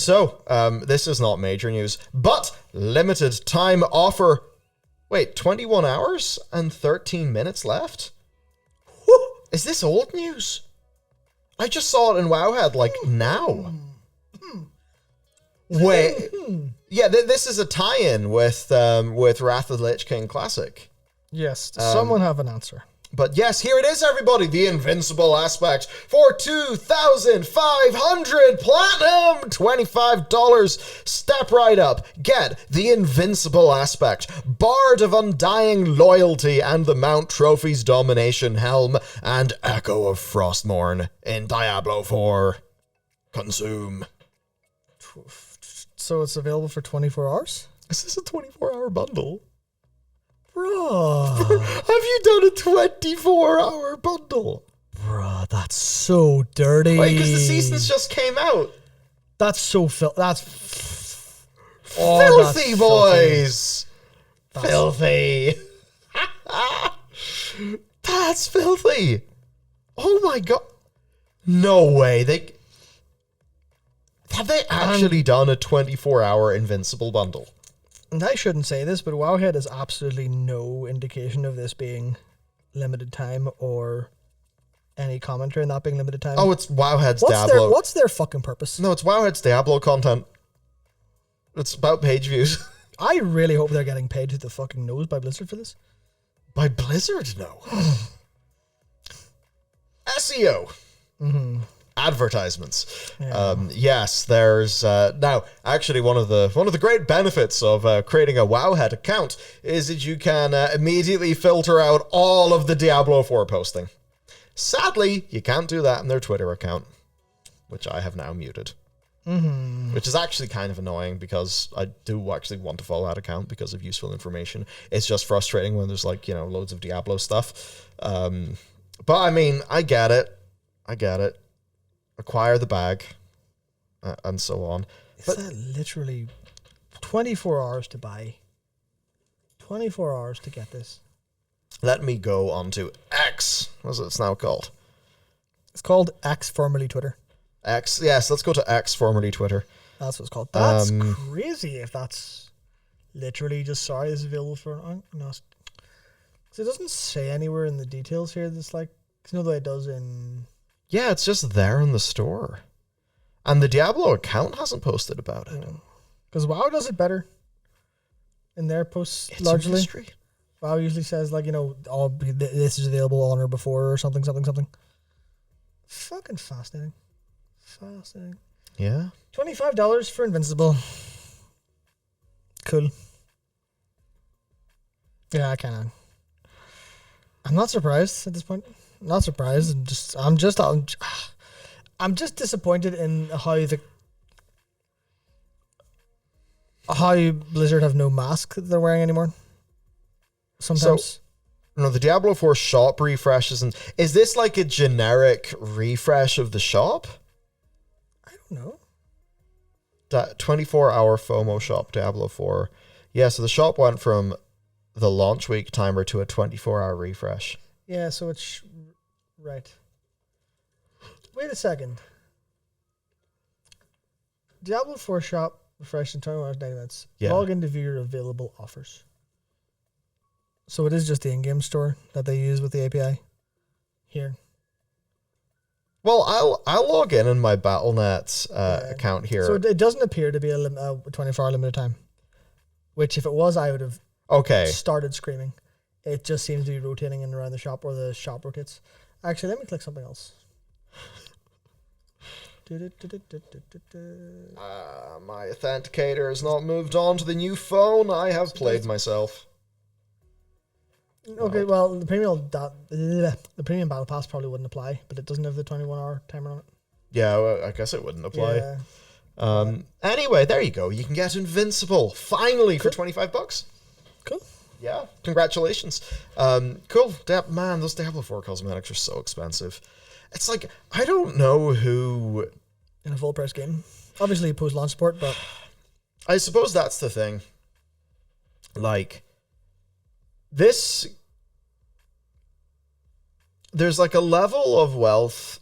So, this is not major news, but limited time offer. Wait, 21 hours and 13 minutes left? Is this old news? I just saw it in Wowhead, like, now. Wait. Yeah, this is a tie-in with Wrath of the Lich King Classic. Yes, does someone have an answer? But yes, here it is, everybody. The Invincible aspect for 2,500 platinum. $25. Step right up. Get the Invincible aspect, Bard of Undying Loyalty, and the Mount Trophy's Domination Helm, and Echo of Frostmourne in Diablo 4. Consume. So it's available for 24 hours? Is this a 24-hour bundle? Bruh. Have you done a 24-hour bundle? Bruh, that's so dirty. Wait, because the seasons just came out. That's so that's filthy, boys. Filthy. That's filthy. Oh my god. No way. Have they actually done a 24-hour Invincible bundle? And I shouldn't say this, but Wowhead has absolutely no indication of this being limited time or any commentary on that being limited time. Oh, it's Wowhead's Diablo. What's their fucking purpose? No, it's Wowhead's Diablo content. It's about page views. I really hope they're getting paid to the fucking nose by Blizzard for this. By Blizzard? No. SEO. Mm-hmm. Advertisements. Yeah. Yes, there's now actually one of the great benefits of creating a Wowhead account is that you can immediately filter out all of the Diablo 4 posting. Sadly, you can't do that in their Twitter account, which I have now muted. Mm-hmm. Which is actually kind of annoying because I do actually want to follow that account because of useful information. It's just frustrating when there's loads of Diablo stuff. But I mean, I get it. Acquire the bag, and so on. Is that literally 24 hours to buy? 24 hours to get this. Let me go on to X. What's it's now called? It's called X, formerly Twitter. X, yes, let's go to X, formerly Twitter. That's what it's called. That's crazy if that's literally just sorry this is available for... No, because it doesn't say anywhere in the details here that's like... Because you know the way it does in... Yeah, it's just there in the store. And the Diablo account hasn't posted about it. Because WoW does it better in their posts, it's largely. Mystery. WoW usually says, this is available on or before or something. Fucking fascinating. Yeah. $25 for Invincible. Cool. Yeah, I'm not surprised at this point. Not surprised. I'm just disappointed in how Blizzard have no mask that they're wearing anymore. Sometimes. So, the Diablo 4 shop refreshes, and is this like a generic refresh of the shop? I don't know. That 24-hour FOMO shop Diablo 4. Yeah, so the shop went from the launch week timer to a 24-hour refresh. Yeah, so it's... Right. Wait a second. Diablo 4 shop refreshed in 21 hours, 90 minutes. Yeah. Log in to view your available offers. So it is just the in-game store that they use with the API here. Well, I'll log in my Battle.net account here. So it doesn't appear to be a 24-hour limited time. Which, if it was, I would have started screaming. It just seems to be rotating in around the shop, or the shop rotates. Actually, let me click something else. My authenticator has not moved on to the new phone. I have played myself. Okay, well, the premium battle pass probably wouldn't apply, but it doesn't have the 21-hour timer on it. Yeah, well, I guess it wouldn't apply. Yeah. Anyway, there you go. You can get Invincible finally for $25. Cool. Yeah, congratulations. Cool. Man, those Diablo 4 cosmetics are so expensive. It's like, I don't know who... In a full price game. Obviously, post-launch support, but... I suppose that's the thing. Like, this... There's like a level of wealth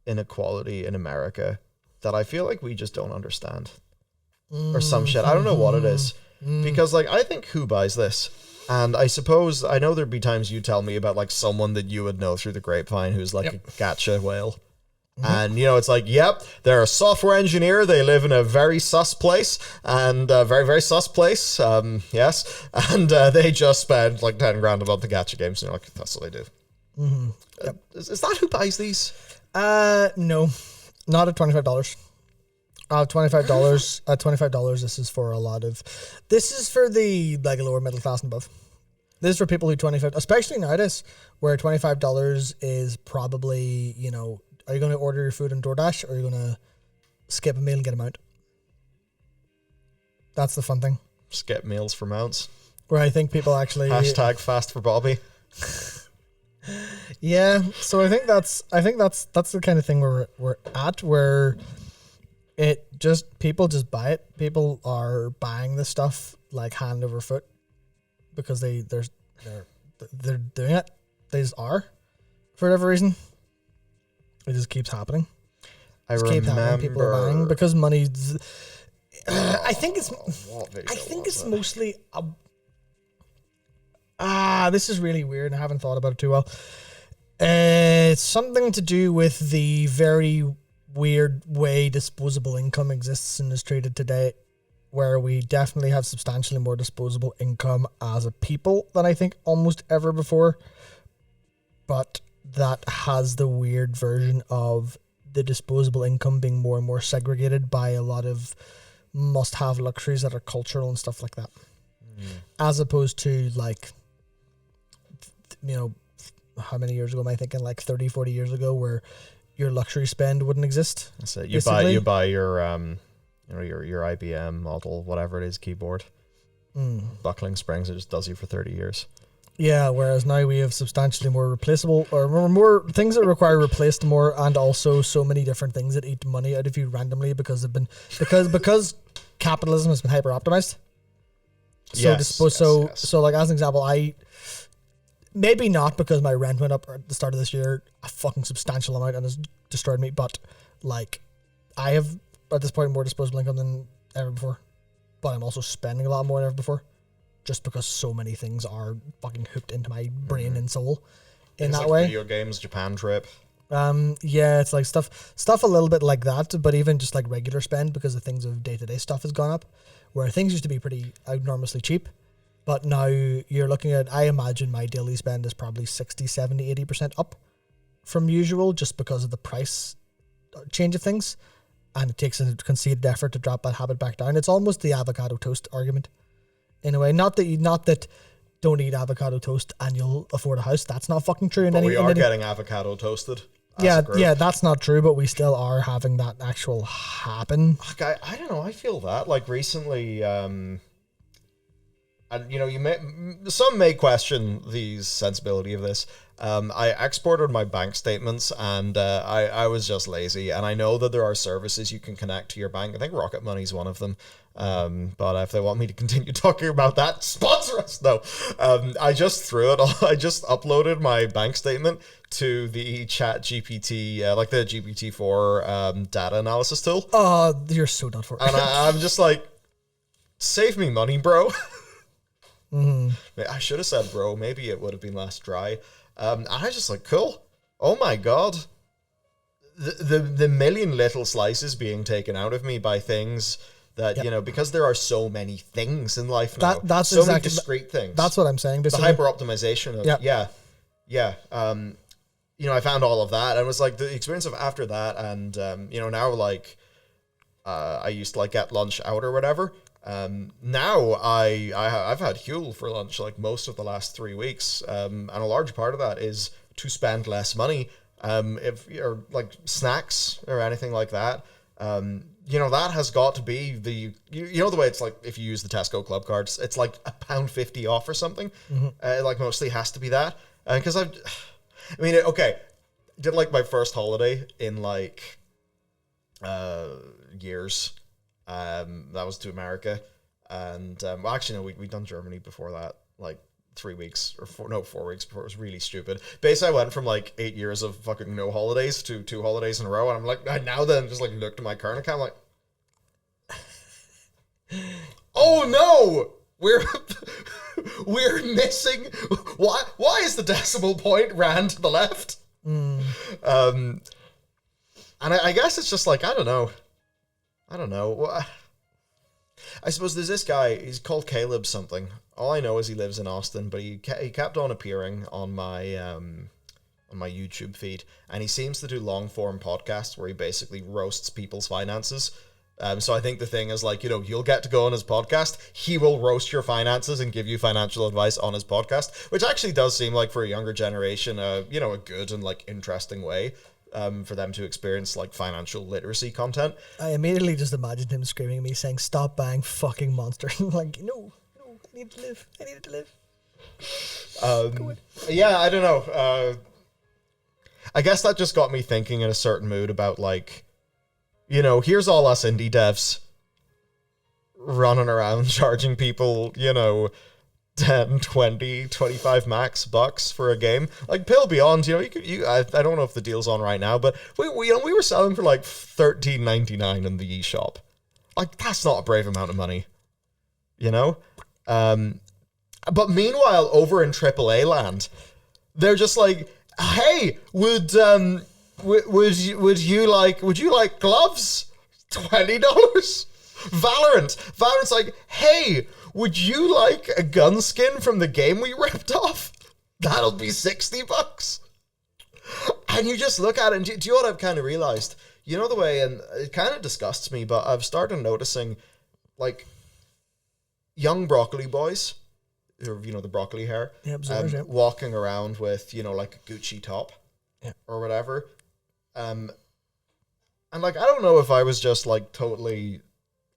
inequality in America that I feel like we just don't understand. Or some shit. I don't know what it is. Because, like, I think who buys this? And I suppose, I know there'd be times you tell me about, like, someone that you would know through the grapevine who's, like, a gacha whale. And, you know, it's like, yep, they're a software engineer. They live in a very sus place, and a very, very sus place. Yes. And they just spend, like, 10 grand a month on gacha games. And you're like, that's what they do. Is that who buys these? No, not at $25. $25. $25. This is for a lot of. This is for the like lower middle class and above. This is for people who 25, especially nowadays, where $25 is probably, you know, are you going to order your food on DoorDash, or are you going to skip a meal and get a mount? That's the fun thing. Skip meals for mounts. Where I think people actually hashtag fast for Bobby. Yeah, so I think that's the kind of thing where we're at, where it just people just buy it. People are buying this stuff like hand over foot because they're doing it. They just are, for whatever reason. It just keeps happening. People are buying because money's. I think it's mostly. This is really weird. I haven't thought about it too well. It's something to do with the very weird way disposable income exists and is treated today, where we definitely have substantially more disposable income as a people than I think almost ever before. But that has the weird version of the disposable income being more and more segregated by a lot of must-have luxuries that are cultural and stuff like that. As opposed to, like, you know, how many years ago am I thinking? Like 30, 40 years ago, where your luxury spend wouldn't exist. That's it. You buy your your IBM model, whatever it is, keyboard. Buckling springs, it just does you for 30 years. Yeah, whereas now we have substantially more replaceable, or more things that require replaced more, and also so many different things that eat money out of you randomly because capitalism has been hyper optimized. So like as an example, maybe not because my rent went up at the start of this year a fucking substantial amount and has destroyed me, but like I have at this point more disposable income than ever before, but I'm also spending a lot more than ever before, just because so many things are fucking hooked into my brain and soul in that way. Video games, Japan trip. Yeah, it's like stuff a little bit like that, but even just like regular spend, because the things of day-to-day stuff has gone up, where things used to be pretty enormously cheap, but now you're looking at, I imagine my daily spend is probably 60, 70, 80% up from usual, just because of the price change of things, and it takes a conceded effort to drop that habit back down. It's almost the avocado toast argument in a way. Not that don't eat avocado toast and you'll afford a house. That's not fucking true. But we are getting avocado toasted. Yeah, that's not true, but we still are having that actual happen. I don't know. I feel that like recently, and you know, some may question the sensibility of this. I exported my bank statements, and I was just lazy. And I know that there are services you can connect to your bank. I think Rocket Money's one of them. But if they want me to continue talking about that, sponsor us. No, I just threw it all. I just uploaded my bank statement to the Chat GPT, like the GPT-4 data analysis tool. Oh, you're so done for it. And I'm just like, save me money, bro. I should have said bro. Maybe it would have been less dry. And I just like, cool. Oh my God. The million little slices being taken out of me by things that, you know, because there are so many things in life now. That's so exactly, many discrete things. That's what I'm saying. Basically. The hyper-optimization of, you know, I found all of that, and it was like the experience of after that, and, you know, now, like, I used to, like, get lunch out or whatever. Now I've had Huel for lunch, like, most of the last 3 weeks, and a large part of that is to spend less money, if you're, like, snacks or anything like that. You know, that has got to be the, you know, the way it's like, if you use the Tesco club cards, it's like £1.50 off or something. Like, mostly has to be that. Because did like my first holiday in like years. That was to America. And, well, actually, no, we'd done Germany before that, like 3 weeks or 4 weeks before. It was really stupid. Basically, I went from like 8 years of fucking no holidays to 2 holidays in a row, and I'm like, I now then just like looked at my current account, like, oh no, we're missing. Why is the decimal point ran to the left? And I guess it's just like, I don't know. I suppose there's this guy, he's called Caleb something. All I know is he lives in Austin, but he kept on appearing on my YouTube feed, and he seems to do long form podcasts where he basically roasts people's finances. So I think the thing is, like, you know, you'll get to go on his podcast, he will roast your finances and give you financial advice on his podcast, which actually does seem like, for a younger generation, you know, a good and like interesting way for them to experience like financial literacy content. I immediately just imagined him screaming at me saying, "Stop buying fucking Monster." Like, no, I need to live. Yeah, I don't know. I guess that just got me thinking in a certain mood about, like, you know, here's all us indie devs running around charging people, you know, 10, 20, 25 max bucks for a game. Like, Pill Beyond, you know, I don't know if the deal's on right now, but we were selling for like $13.99 in the eShop. Like, that's not a brave amount of money, you know? But meanwhile, over in AAA land, they're just like, hey, would you like gloves? $20. Valorant's like, hey, would you like a gun skin from the game we ripped off? That'll be $60. And you just look at it, and do you know what I've kind of realized? You know the way, and it kind of disgusts me, but I've started noticing, like, young broccoli boys, or, you know, the broccoli hair, walking around with, you know, like a Gucci top, or whatever. And like, I don't know if I was just like totally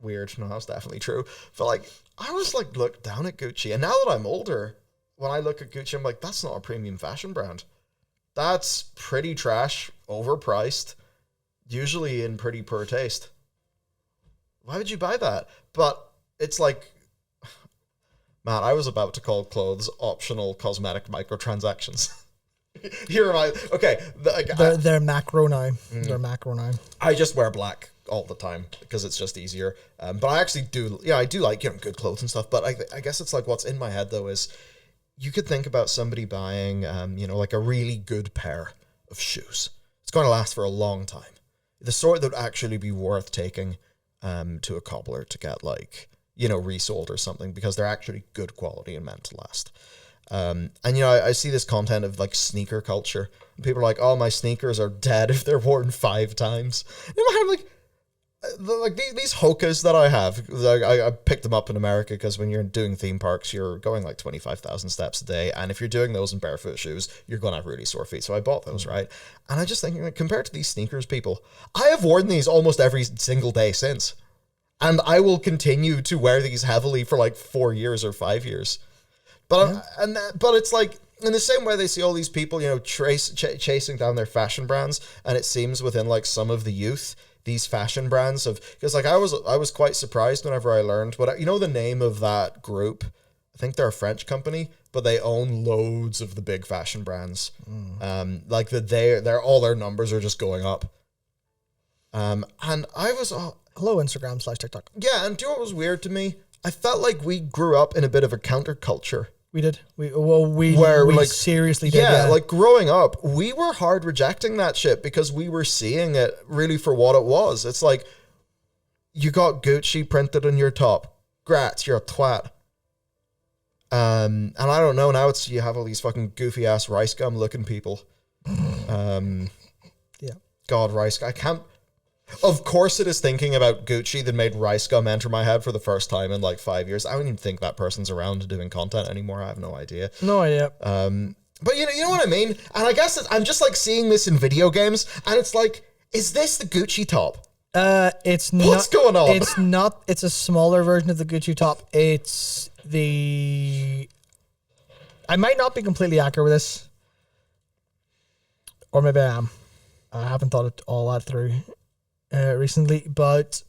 weird. No, that's definitely true. But like, I was like, look down at Gucci, and now that I'm older, when I look at Gucci, I'm like, that's not a premium fashion brand. That's pretty trash, overpriced, usually in pretty poor taste. Why would you buy that? But it's like, man, I was about to call clothes optional cosmetic microtransactions. Here am I. Okay. They're macro now. They're macro now. I just wear black all the time because it's just easier. But I actually do, I do like, you know, good clothes and stuff. But I guess it's like, what's in my head though is, you could think about somebody buying, you know, like a really good pair of shoes. It's going to last for a long time. The sort that would actually be worth taking to a cobbler to get, like, you know, resold or something, because they're actually good quality and meant to last. And, you know, I see this content of, like, sneaker culture. And people are like, oh, my sneakers are dead if they're worn 5 times. And I'm like, these Hokas that I have, I picked them up in America because when you're doing theme parks, you're going like 25,000 steps a day. And if you're doing those in barefoot shoes, you're going to have really sore feet. So I bought those, right? And I just think, like, compared to these sneakers, people, I have worn these almost every single day since. And I will continue to wear these heavily for like 4 years or 5 years. But but it's like, in the same way they see all these people, you know, chasing down their fashion brands, and it seems within like some of the youth, these fashion brands of, because like I was quite surprised whenever I learned what, you know, the name of that group. I think they're a French company, but they own loads of the big fashion brands. Like that they're all their numbers are just going up. And I was hello Instagram/TikTok. Yeah, and do you know what was weird to me? I felt like we grew up in a bit of a counterculture. We did. We like, seriously did. Yeah, like growing up, we were hard rejecting that shit because we were seeing it really for what it was. It's like, you got Gucci printed on your top. Grats, you're a twat. And I don't know, now it's, you have all these fucking goofy ass rice gum looking people. Yeah. God, rice gum. I can't. Of course it is thinking about Gucci that made rice gum enter my head for the first time in like 5 years. I don't even think that person's around doing content anymore. I have no idea. No idea. But you know what I mean? And I guess I'm just like seeing this in video games, and it's like, is this the Gucci top? It's not. What's going on? It's not. It's a smaller version of the Gucci top. It's the. I might not be completely accurate with this, or maybe I am. I haven't thought it all that through recently, but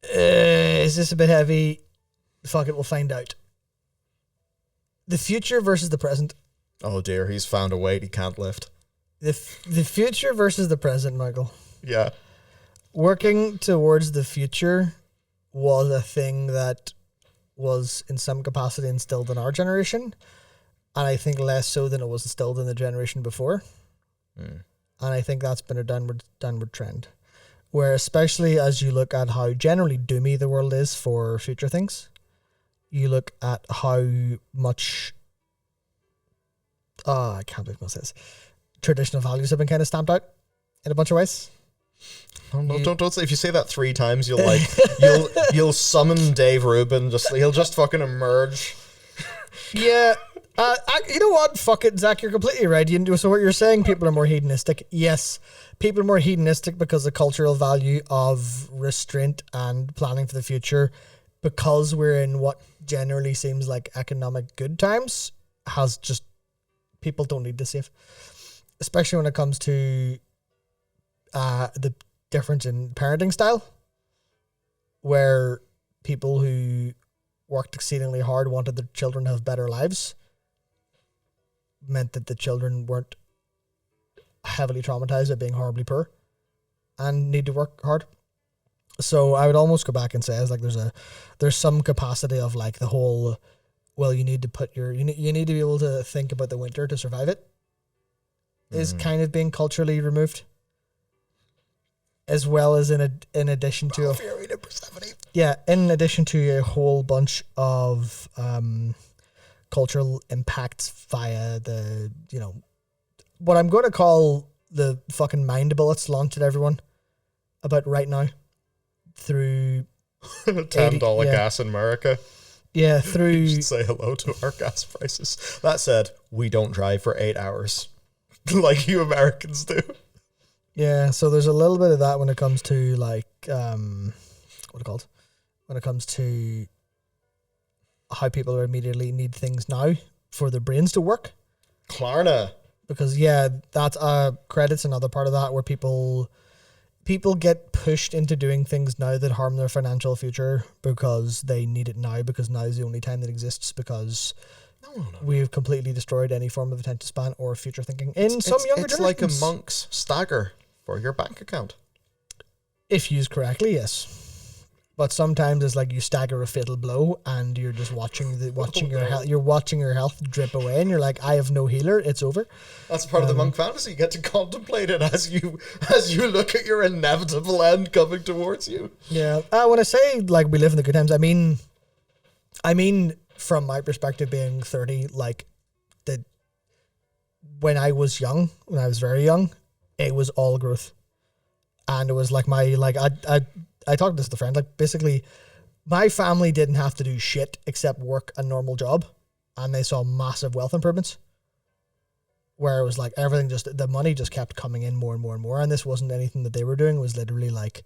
is this a bit heavy? Fuck it, we'll find out. The future versus the present. Oh dear, he's found a weight he can't lift. The future versus the present, Michael. Yeah. Working towards the future was a thing that was in some capacity instilled in our generation, and I think less so than it was instilled in the generation before. And I think that's been a downward trend, where especially as you look at how generally doomy the world is for future things, you look at how much I can't believe I say this, traditional values have been kind of stamped out in a bunch of ways. Oh, no, don't say. If you say that 3 times, you'll like you'll summon Dave Rubin. He'll just fucking emerge. Yeah. You know what? Fuck it, Zach. You're completely right. So what you're saying, people are more hedonistic. Yes, people are more hedonistic because the cultural value of restraint and planning for the future, because we're in what generally seems like economic good times, has just people don't need to save, especially when it comes to the difference in parenting style, where people who worked exceedingly hard wanted their children to have better lives, meant that the children weren't heavily traumatized at being horribly poor and need to work hard. So I would almost go back and say, as like there's some capacity of like the whole, well, you need to be able to think about the winter to survive it, is kind of being culturally removed, as well as in addition to in addition to a whole bunch of cultural impacts via the, what I'm going to call the fucking mind bullets launched at everyone about right now through $10 gas in America. Yeah, through... You should say hello to our gas prices. That said, we don't drive for 8 hours like you Americans do. Yeah, so there's a little bit of that when it comes to like, what it called? When it comes to how people are immediately need things now for their brains to work. Klarna. Because that's credit's another part of that, where people get pushed into doing things now that harm their financial future because they need it now, because now is the only time that exists, because we've completely destroyed any form of attention span or future thinking in some younger generations. It's like a monk's stagger for your bank account. If used correctly, yes. But sometimes it's like you stagger a fatal blow and you're just watching your health drip away, and you're like, I have no healer, it's over. That's part of the monk fantasy. You get to contemplate it as you look at your inevitable end coming towards you. Yeah. When I say like we live in the good times, I mean from my perspective, being 30, like when I was very young, it was all growth. And it was like I talked to this with a friend, like basically my family didn't have to do shit except work a normal job, and they saw massive wealth improvements, where it was like everything the money just kept coming in more and more and more. And this wasn't anything that they were doing. It was literally like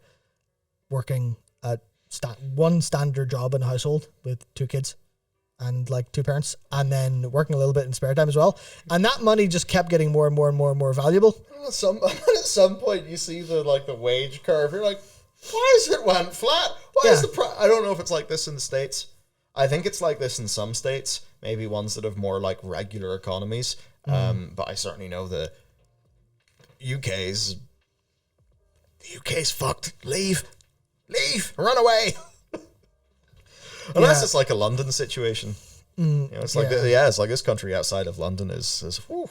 working at one standard job in a household with 2 kids and like 2 parents, and then working a little bit in spare time as well. And that money just kept getting more and more and more and more valuable. At some point you see the wage curve. You're like, why is it went flat? Why is the I don't know if it's like this in the States. I think it's like this in some states, maybe ones that have more like regular economies. But I certainly know the UK's fucked. Leave, run away. Unless it's like a London situation. It's like it's like this country outside of London is whew.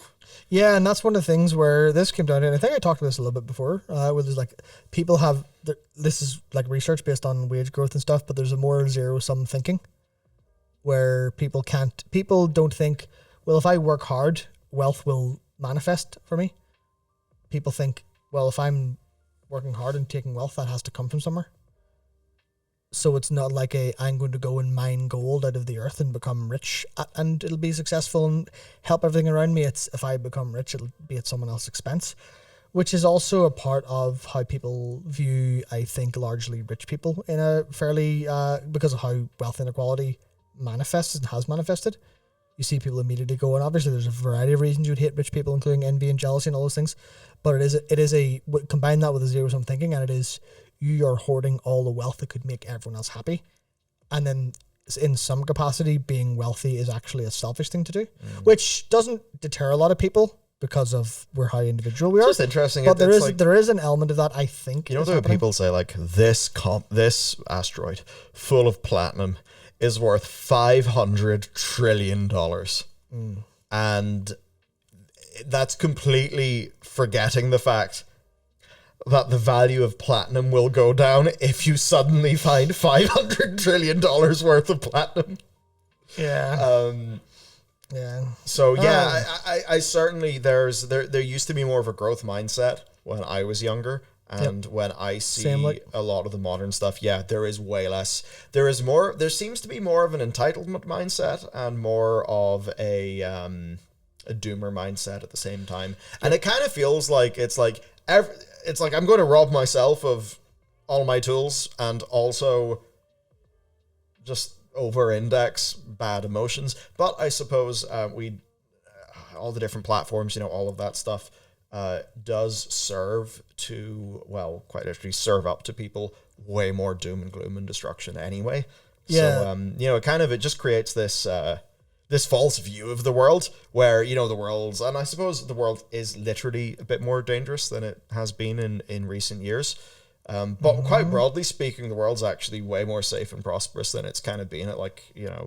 Yeah, and that's one of the things where this came down to, and I think I talked about this a little bit before, where there's like, people have, this is like research based on wage growth and stuff, but there's a more zero-sum thinking, where people don't think, well, if I work hard, wealth will manifest for me. People think, well, if I'm working hard and taking wealth, that has to come from somewhere. So it's not like I'm going to go and mine gold out of the earth and become rich and it'll be successful and help everything around me. It's, if I become rich, it'll be at someone else's expense, which is also a part of how people view, I think, largely rich people in a fairly, because of how wealth inequality manifests and has manifested. You see people immediately go, and obviously there's a variety of reasons you'd hate rich people, including envy and jealousy and all those things. But it is a combine that with a zero-sum thinking, and it is, you are hoarding all the wealth that could make everyone else happy. And then in some capacity, being wealthy is actually a selfish thing to do, which doesn't deter a lot of people because of how individual we are. It's just interesting. But there is an element of that, I think. You know, there are people say like this asteroid full of platinum is worth $500 trillion, and that's completely forgetting the fact that the value of platinum will go down if you suddenly find $500 trillion worth of platinum. Yeah. Yeah. So yeah, I certainly there used to be more of a growth mindset when I was younger, and when I see a lot of the modern stuff, there is way less. There seems to be more of an entitlement mindset and more of a doomer mindset at the same time, and it kind of feels like it's like I'm going to rob myself of all my tools and also just over-index bad emotions. But I suppose all the different platforms, all of that stuff does serve to, quite literally serve up to people way more doom and gloom and destruction anyway. Yeah. So, it just creates this false view of the world where, the world's, and I suppose the world is literally a bit more dangerous than it has been in recent years. But quite broadly speaking, the world's actually way more safe and prosperous than it's kind of been at,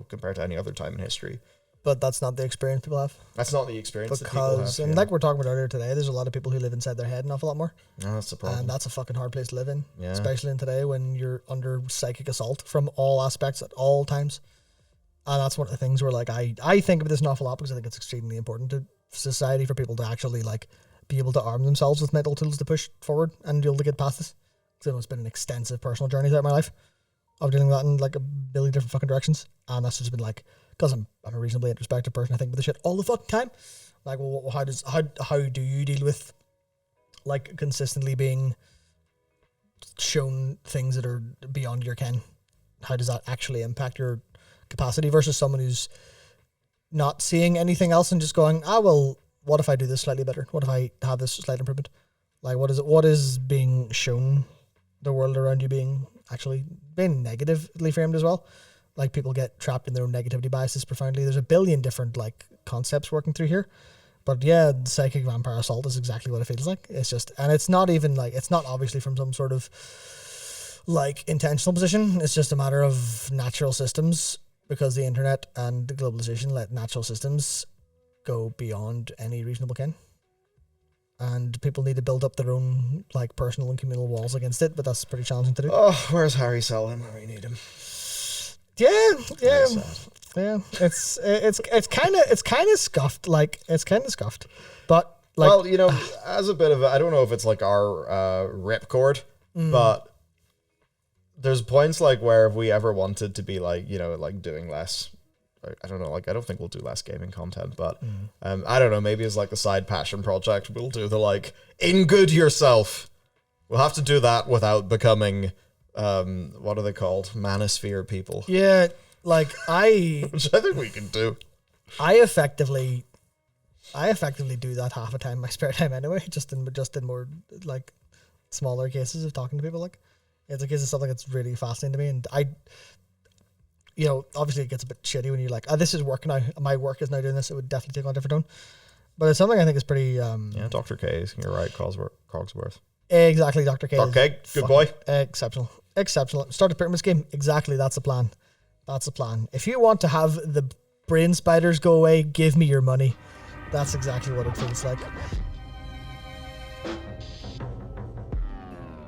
compared to any other time in history. But that's not the experience people have. That's not the experience that people have. And like we're talking about earlier today, there's a lot of people who live inside their head an awful lot more. No, that's the problem. And that's a fucking hard place to live in. Yeah. Especially in today when you're under psychic assault from all aspects at all times. And that's one of the things where, I think of this an awful lot because I think it's extremely important to society for people to actually, be able to arm themselves with mental tools to push forward and be able to get past this. Because it's been an extensive personal journey throughout my life of dealing with that in, a billion different fucking directions. And that's just been, because I'm a reasonably introspective person, I think about this shit all the fucking time. How do you deal with, consistently being shown things that are beyond your ken? How does that actually impact your capacity versus someone who's not seeing anything else and just going, what if I do this slightly better? What if I have this slight improvement? What is being shown the world around you being negatively framed as well? People get trapped in their own negativity biases profoundly. There's a billion different concepts working through here. But yeah, psychic vampire assault is exactly what it feels like. It's just, and it's not even it's not obviously from some sort of intentional position. It's just a matter of natural systems, because the internet and the globalization let natural systems go beyond any reasonable ken. And people need to build up their own personal and communal walls against it, but that's pretty challenging to do. Oh, where's Harry Seldon when we need him? Yeah. It's kind of scuffed. It's kind of scuffed, but as a bit of I don't know if it's our ripcord, but there's points where if we ever wanted to be doing less. I don't know, I don't think we'll do less gaming content, but I don't know, maybe it's a side passion project. We'll do the in good yourself. We'll have to do that without becoming what are they called? Manosphere people. Yeah, which I think we can do. I effectively do that half a time in my spare time anyway, just in more smaller cases of talking to people. It's a case of something that's really fascinating to me, and obviously it gets a bit shitty when you're this is work now. My work is now doing this. It would definitely take on a different tone. But it's something I think is pretty... Dr. K, you're right, Cogsworth. Exactly, Dr. K. Dr. K, good boy. Exceptional. Start a pyramid scheme. Exactly, that's the plan. That's the plan. If you want to have the brain spiders go away, give me your money. That's exactly what it feels like.